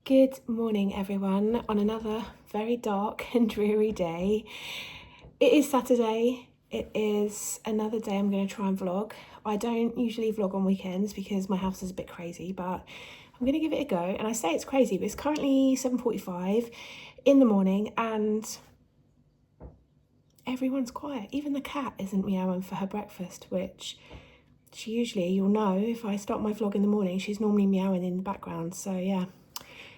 Good morning, everyone, on another very dark and dreary day. It is Saturday. It is another day I'm going to try and vlog. I don't usually vlog on weekends because my house is a bit crazy, but I'm going to give it a go. And I say it's crazy, but it's currently 7:45 in the morning and everyone's quiet. Even the cat isn't meowing for her breakfast, which she usually, you'll know, if I start my vlog in the morning, she's normally meowing in the background. So yeah.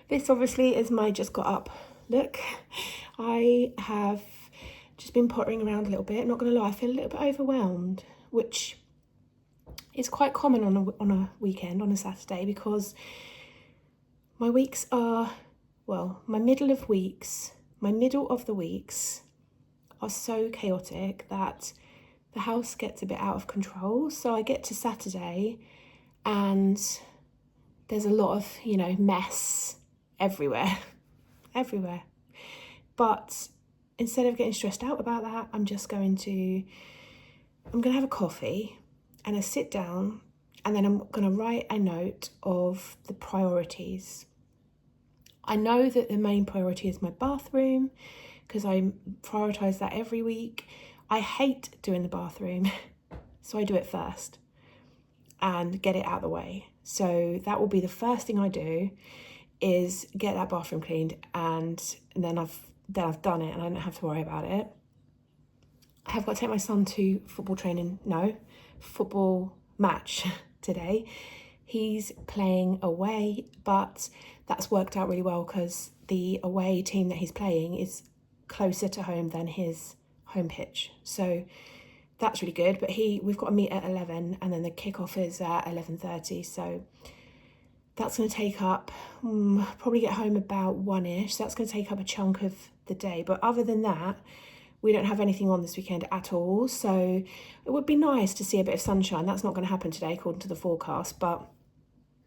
This obviously is my just got up look. I have just been pottering around a little bit. Not going to lie, I feel a little bit overwhelmed, which is quite common on a weekend, on a Saturday, because my weeks are, well, my middle of the weeks are so chaotic that the house gets a bit out of control. So I get to Saturday and there's a lot of, mess everywhere. But instead of getting stressed out about that, I'm going to have a coffee and a sit down, and then I'm going to write a note of the priorities. I know that the main priority is my bathroom because I prioritise that every week. I hate doing the bathroom, so I do it first and get it out of the way. So that will be the first thing I do, is get that bathroom cleaned, and then I've done it and I don't have to worry about it. I have got to take my son to football match today. He's playing away, but that's worked out really well because the away team that he's playing is closer to home than his home pitch. So that's really good. But we've got to meet at 11 and then the kickoff is at 11:30. So that's going to take up, probably get home about 1ish. So that's going to take up a chunk of the day. But other than that, we don't have anything on this weekend at all. So it would be nice to see a bit of sunshine. That's not going to happen today according to the forecast. But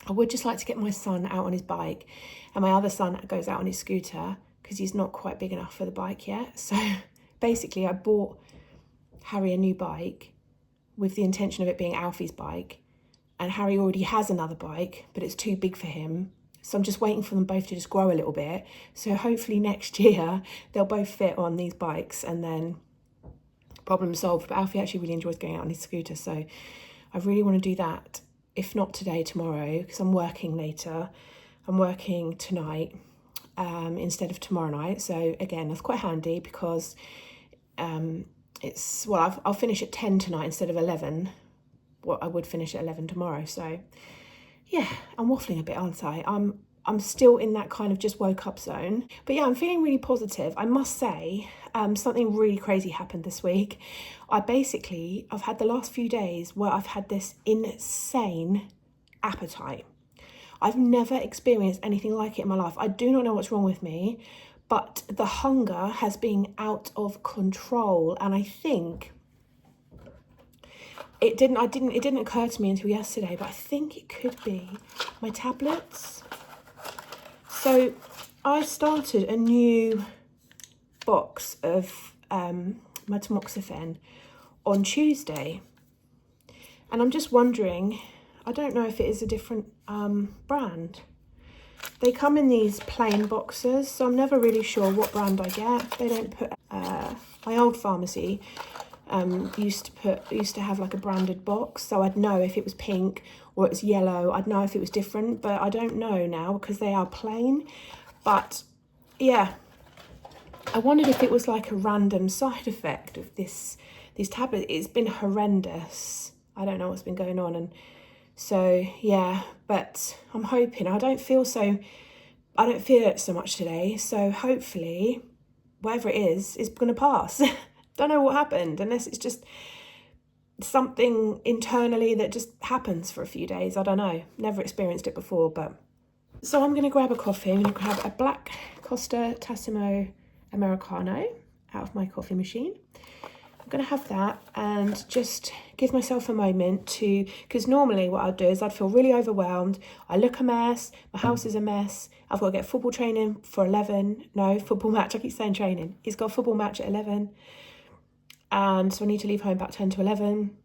I would just like to get my son out on his bike. And my other son goes out on his scooter because he's not quite big enough for the bike yet. So basically I bought Harry a new bike with the intention of it being Alfie's bike. And Harry already has another bike, but it's too big for him. So I'm just waiting for them both to just grow a little bit. So hopefully next year they'll both fit on these bikes and then problem solved. But Alfie actually really enjoys going out on his scooter. So I really want to do that. If not today, tomorrow, because I'm working later. I'm working tonight instead of tomorrow night. So again, that's quite handy because I'll finish at 10 tonight instead of 11. What I would finish at 11 tomorrow. So yeah, I'm waffling a bit, aren't I? I'm still in that kind of just woke up zone. But yeah, I'm feeling really positive. I must say, something really crazy happened this week. I've had the last few days where I've had this insane appetite. I've never experienced anything like it in my life. I do not know what's wrong with me, but the hunger has been out of control. And I think it didn't occur to me until yesterday, but I think it could be my tablets. So I started a new box of my tamoxifen on Tuesday. And I'm just wondering, I don't know if it is a different brand. They come in these plain boxes, so I'm never really sure what brand I get. They don't put, my old pharmacy used to have like a branded box, so I'd know if it was pink or it was yellow. I'd know if it was different, but I don't know now because they are plain. But yeah, I wondered if it was like a random side effect of these tablets. It's been horrendous. I don't know what's been going on, and so yeah, but I'm hoping I don't feel it so much today. So hopefully whatever it is going to pass. Don't know what happened, unless it's just something internally that just happens for a few days. I don't know. Never experienced it before, but... So I'm going to grab a coffee. I'm going to grab a black Costa Tassimo Americano out of my coffee machine. I'm going to have that and just give myself a moment to... Because normally what I'd do is I'd feel really overwhelmed. I look a mess. My house is a mess. I've got to get football training for 11. No, football match. I keep saying training. He's got a football match at 11. And so I need to leave home about 10 to 11.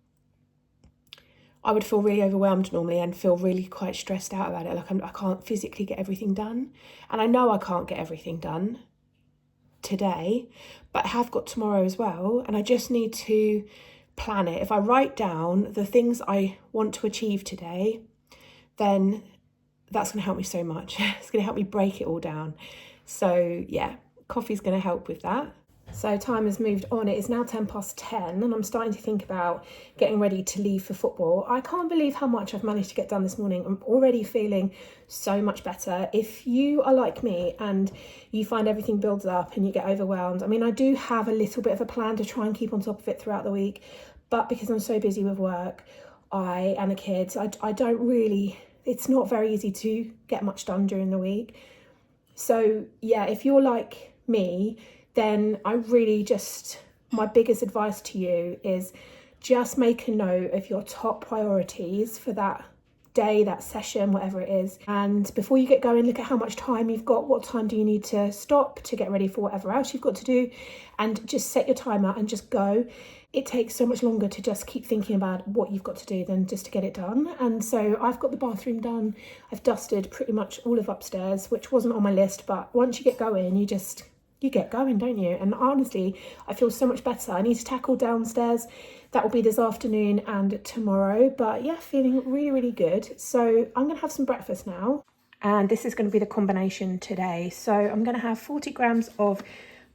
I would feel really overwhelmed normally and feel really quite stressed out about it. Like I can't physically get everything done. And I know I can't get everything done today, but I have got tomorrow as well. And I just need to plan it. If I write down the things I want to achieve today, then that's going to help me so much. It's going to help me break it all down. So yeah, coffee's going to help with that. So time has moved on. It is now 10:10 and I'm starting to think about getting ready to leave for football. I can't believe how much I've managed to get done this morning. I'm already feeling so much better. If you are like me and you find everything builds up and you get overwhelmed, I mean, I do have a little bit of a plan to try and keep on top of it throughout the week, but because I'm so busy with work and the kids, I don't really, it's not very easy to get much done during the week. So yeah, if you're like me, then I really just, my biggest advice to you is just make a note of your top priorities for that day, that session, whatever it is. And before you get going, look at how much time you've got. What time do you need to stop to get ready for whatever else you've got to do? And just set your timer and just go. It takes so much longer to just keep thinking about what you've got to do than just to get it done. And so I've got the bathroom done. I've dusted pretty much all of upstairs, which wasn't on my list, but once you get going, you get going, don't you? And honestly, I feel so much better. I need to tackle downstairs. That will be this afternoon and tomorrow. But yeah, feeling really, really good. So I'm going to have some breakfast now. And this is going to be the combination today. So I'm going to have 40 grams of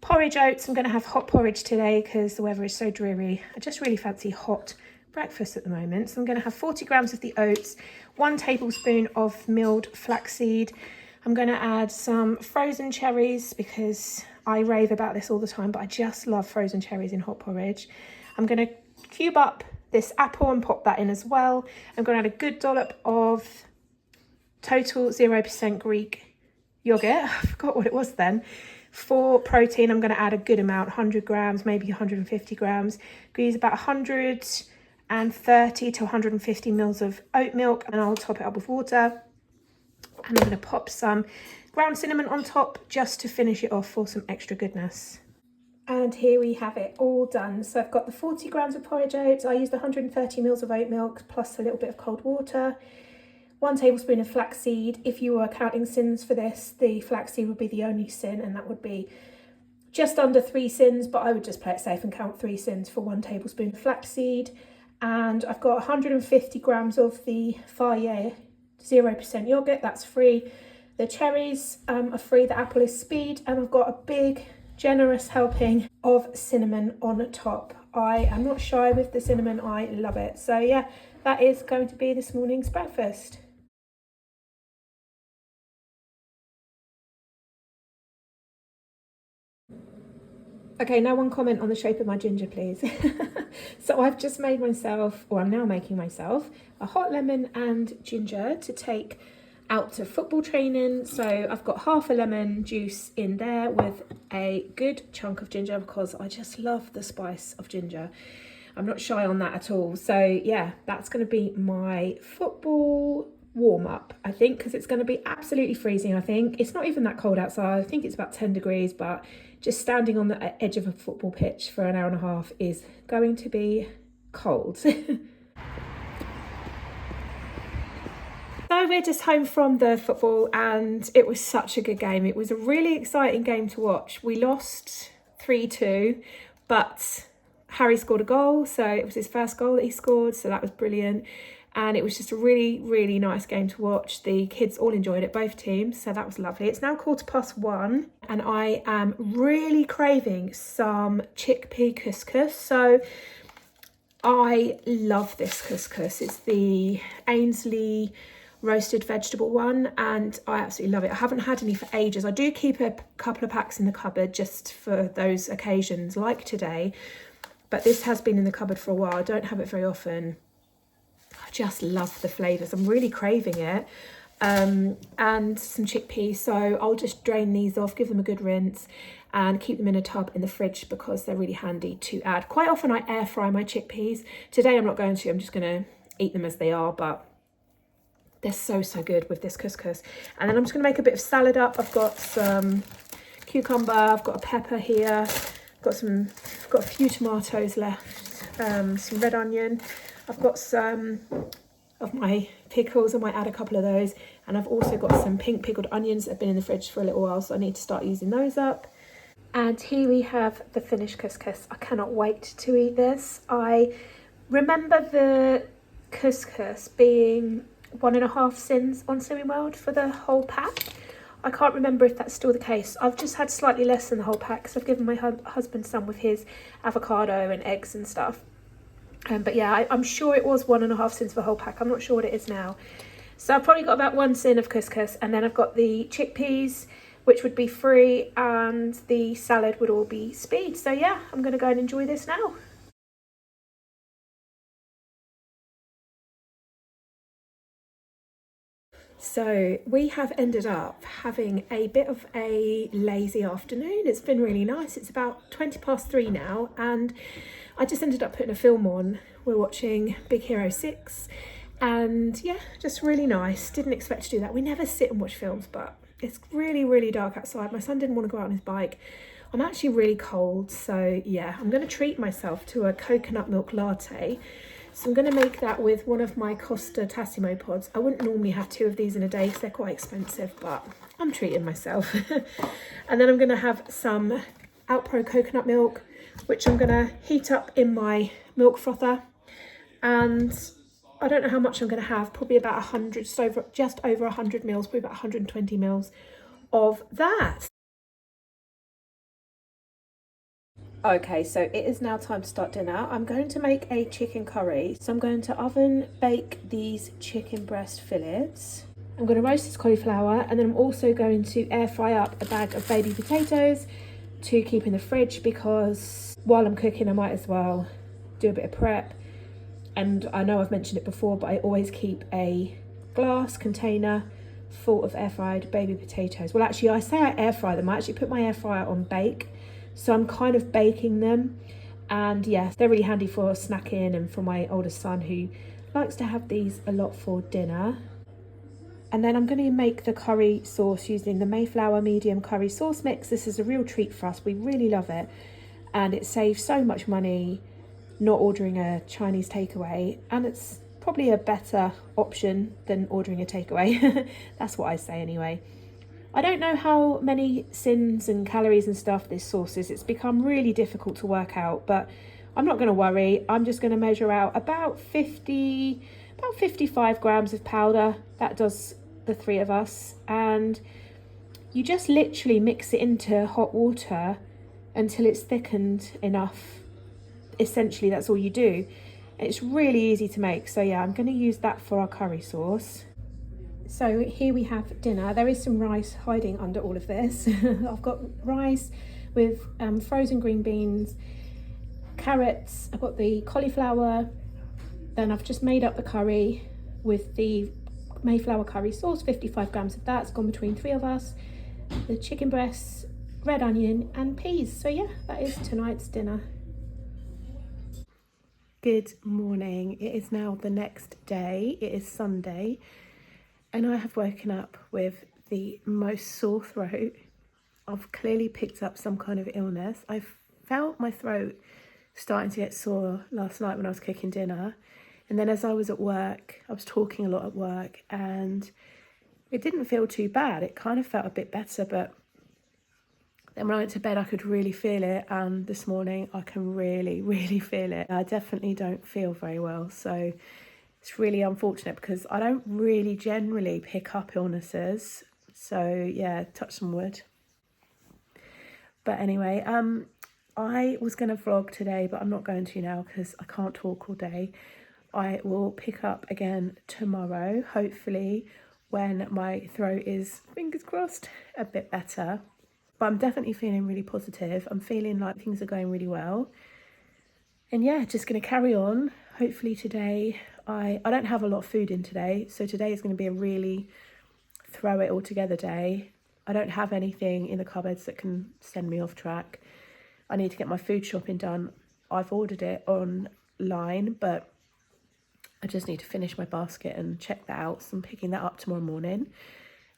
porridge oats. I'm going to have hot porridge today because the weather is so dreary. I just really fancy hot breakfast at the moment. So I'm going to have 40 grams of the oats, 1 tablespoon of milled flaxseed. I'm going to add some frozen cherries because I rave about this all the time, but I just love frozen cherries in hot porridge. I'm going to cube up this apple and pop that in as well. I'm going to add a good dollop of total 0% Greek yogurt. I forgot what it was then. For protein, I'm going to add a good amount, 100 grams, maybe 150 grams. I'm going to use about 130 to 150 mils of oat milk, and I'll top it up with water. And I'm going to pop some ground cinnamon on top just to finish it off for some extra goodness. And here we have it all done. So I've got the 40 grams of porridge oats. I used 130 mils of oat milk plus a little bit of cold water. 1 tablespoon of flaxseed. If you were counting sins for this, the flaxseed would be the only sin, and that would be just under 3 sins, but I would just play it safe and count 3 sins for 1 tablespoon of flaxseed. And I've got 150 grams of the Fage 0% yogurt, that's free. The cherries are free, the apple is speed, and I've got a big generous helping of cinnamon on top. I am not shy with the cinnamon, I love it. So yeah, that is going to be this morning's breakfast. Okay, no one comment on the shape of my ginger, please. So I've just made myself, or I'm now making myself, a hot lemon and ginger to take out to football training. So I've got half a lemon juice in there with a good chunk of ginger because I just love the spice of ginger. I'm not shy on that at all. So yeah, that's going to be my football warm up, I think, because it's going to be absolutely freezing. I think it's not even that cold outside. I think it's about 10 degrees, but just standing on the edge of a football pitch for an hour and a half is going to be cold. So we're just home from the football and it was such a good game. It was a really exciting game to watch. We lost 3-2, but Harry scored a goal, so it was his first goal that he scored, so that was brilliant. And it was just a really, really nice game to watch. The kids all enjoyed it, both teams, so that was lovely. It's now 1:15 and I am really craving some chickpea couscous. So I love this couscous. It's the Ainsley roasted vegetable one and I absolutely love it. I haven't had any for ages. I do keep a couple of packs in the cupboard just for those occasions like today, but this has been in the cupboard for a while. I don't have it very often. I just love the flavours. I'm really craving it. And some chickpeas, so I'll just drain these off, give them a good rinse and keep them in a tub in the fridge because they're really handy to add. Quite often I air fry my chickpeas. Today I'm not going to, I'm just going to eat them as they are, but they're so good with this couscous. And then I'm just going to make a bit of salad up. I've got some cucumber, I've got a pepper here, I've got a few tomatoes left, some red onion. I've got some of my pickles. I might add a couple of those. And I've also got some pink pickled onions that have been in the fridge for a little while, so I need to start using those up. And here we have the finished couscous. I cannot wait to eat this. I remember the couscous being 1.5 cents on Slimming World for the whole pack. I can't remember if that's still the case. I've just had slightly less than the whole pack because I've given my husband some with his avocado and eggs and stuff. But yeah, I'm sure it was 1.5 cents for the whole pack. I'm not sure what it is now. So I've probably got about 1 cent of couscous, and then I've got the chickpeas, which would be free, and the salad would all be speed. So yeah, I'm going to go and enjoy this now. So we have ended up having a bit of a lazy afternoon. It's been really nice. It's about 3:20 now, and I just ended up putting a film on. We're watching Big Hero 6, and yeah, just really nice. Didn't expect to do that. We never sit and watch films, but it's really, really dark outside. My son didn't want to go out on his bike. I'm actually really cold, so yeah, I'm going to treat myself to a coconut milk latte. So I'm going to make that with one of my Costa Tassimo pods. I wouldn't normally have 2 of these in a day because they're quite expensive, but I'm treating myself. And then I'm going to have some Outpro coconut milk, which I'm going to heat up in my milk frother. And I don't know how much I'm going to have, probably about 100, just over 100 mils, probably about 120 mils of that. Okay, so it is now time to start dinner. I'm going to make a chicken curry. So I'm going to oven bake these chicken breast fillets. I'm going to roast this cauliflower, and then I'm also going to air fry up a bag of baby potatoes to keep in the fridge, because while I'm cooking I might as well do a bit of prep. And I know I've mentioned it before, but I always keep a glass container full of air fried baby potatoes. Well, actually I say I air fry them. I actually put my air fryer on bake. So I'm kind of baking them, and yeah, they're really handy for snacking and for my oldest son, who likes to have these a lot for dinner. And then I'm going to make the curry sauce using the Mayflower medium curry sauce mix. This is a real treat for us. We really love it, and it saves so much money not ordering a Chinese takeaway, and it's probably a better option than ordering a takeaway. That's what I say anyway. I don't know how many sins and calories and stuff this sauce is. It's become really difficult to work out, but I'm not going to worry. I'm just going to measure out about 55 grams of powder. That does the 3 of us. And you just literally mix it into hot water until it's thickened enough. Essentially, that's all you do. It's really easy to make. So yeah, I'm going to use that for our curry sauce. So here we have dinner. There is some rice hiding under all of this. I've got rice with frozen green beans, carrots, I've got the cauliflower, then I've just made up the curry with the Mayflower curry sauce, 55 grams of that. It's gone between 3 of us, the chicken breasts, red onion and peas. So yeah, that is tonight's dinner. Good morning. It is now the next day. It is Sunday. And I have woken up with the most sore throat. I've clearly picked up some kind of illness. I felt my throat starting to get sore last night when I was cooking dinner. And then as I was at work, I was talking a lot at work, and it didn't feel too bad. It kind of felt a bit better, but then when I went to bed, I could really feel it. And this morning, I can really, really feel it. I definitely don't feel very well. So it's really unfortunate because I don't really generally pick up illnesses. So yeah, touch some wood. But anyway, I was going to vlog today, but I'm not going to now because I can't talk all day. I will pick up again tomorrow, hopefully, when my throat is, fingers crossed, a bit better. But I'm definitely feeling really positive. I'm feeling like things are going really well. And yeah, just going to carry on. Hopefully today, I don't have a lot of food in today. So today is going to be a really throw it all together day. I don't have anything in the cupboards that can send me off track. I need to get my food shopping done. I've ordered it online, but I just need to finish my basket and check that out. So I'm picking that up tomorrow morning.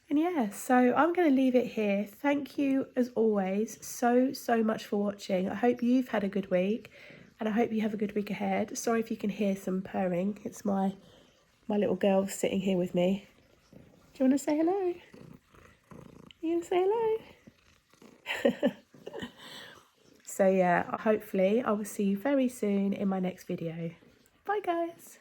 And yeah, so I'm going to leave it here. Thank you, as always, so much for watching. I hope you've had a good week, and I hope you have a good week ahead. Sorry if you can hear some purring. It's my my little girl sitting here with me. Do you want to say hello? You want to say hello? So yeah, hopefully I will see you very soon in my next video. Bye guys.